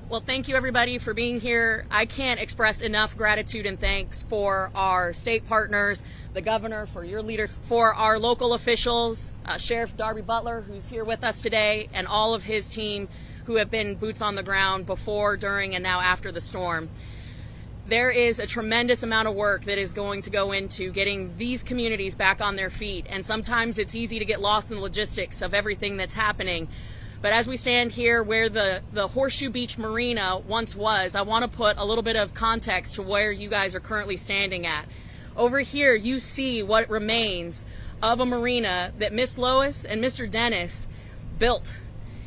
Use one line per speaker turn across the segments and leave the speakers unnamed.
Well, thank you everybody for being here. I can't express enough gratitude and thanks for our state partners, the governor, for your leader, for our local officials, Sheriff Darby Butler, who's here with us today, and all of his team who have been boots on the ground before, during, and now after the storm. There is a tremendous amount of work that is going to go into getting these communities back on their feet, and sometimes it's easy to get lost in the logistics of everything that's happening. But as we stand here where the Horseshoe Beach Marina once was, I want to put a little bit of context to where you guys are currently standing at. Over here, you see what remains of a marina that Miss Lois and Mr. Dennis built.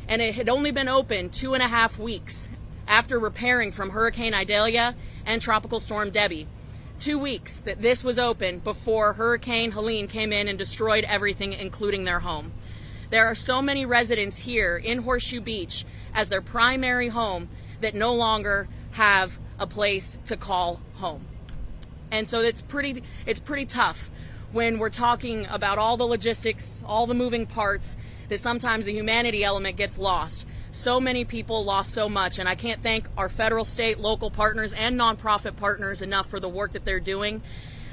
And it had only been open 2.5 weeks after repairing from Hurricane Idalia and Tropical Storm Debbie. 2 weeks that this was open before Hurricane Helene came in and destroyed everything, including their home. There are so many residents here in Horseshoe Beach as their primary home that no longer have a place to call home. And so it's pretty tough when we're talking about all the logistics, all the moving parts, that sometimes the humanity element gets lost. So many people lost so much, and I can't thank our federal, state, local partners and nonprofit partners enough for the work that they're doing.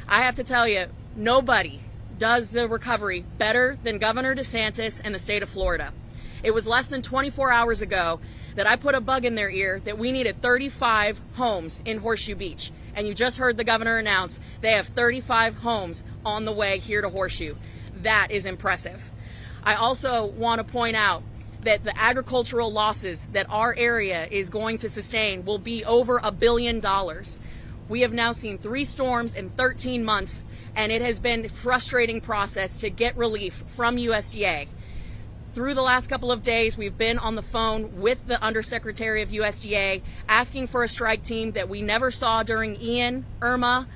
I have to tell you, nobody does the recovery better than Governor DeSantis and the state of Florida. It was less than 24 hours ago that I put a bug in their ear that we needed 35 homes in Horseshoe Beach. And you just heard the governor announce they have 35 homes on the way here to Horseshoe. That is impressive. I also want to point out that the agricultural losses that our area is going to sustain will be over $1 billion. We have now seen 3 storms in 13 months, and it has been a frustrating process to get relief from USDA. Through the last couple of days, we've been on the phone with the Undersecretary of USDA asking for a strike team that we never saw during Ian, Irma,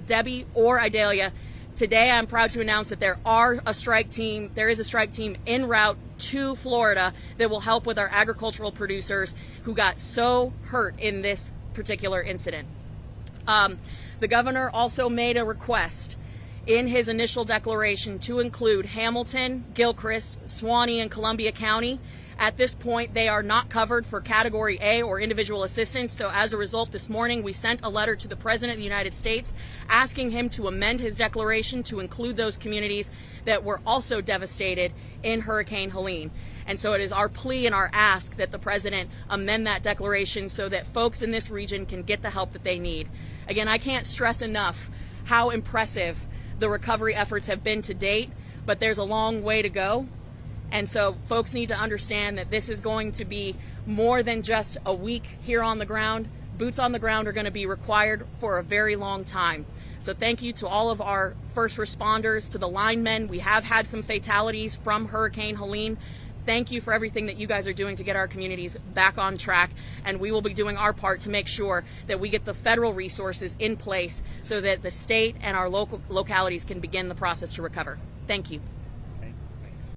Debbie, or Idalia. Today, I'm proud to announce that there is a strike team en route to Florida that will help with our agricultural producers who got so hurt in this particular incident. The governor also made a request in his initial declaration to include Hamilton, Gilchrist, Suwannee, and Columbia County. At this point, they are not covered for Category A or individual assistance. So as a result, this morning we sent a letter to the President of the United States asking him to amend his declaration to include those communities that were also devastated in Hurricane Helene. And so it is our plea and our ask that the President amend that declaration so that folks in this region can get the help that they need. Again, I can't stress enough how impressive the recovery efforts have been to date, but there's a long way to go. And so folks need to understand that this is going to be more than just a week here on the ground. Boots on the ground are going to be required for a very long time. So thank you to all of our first responders, to the linemen. We have had some fatalities from Hurricane Helene. Thank you for everything that you guys are doing to get our communities back on track. And we will be doing our part to make sure that we get the federal resources in place so that the state and our local localities can begin the process to recover. Thank you.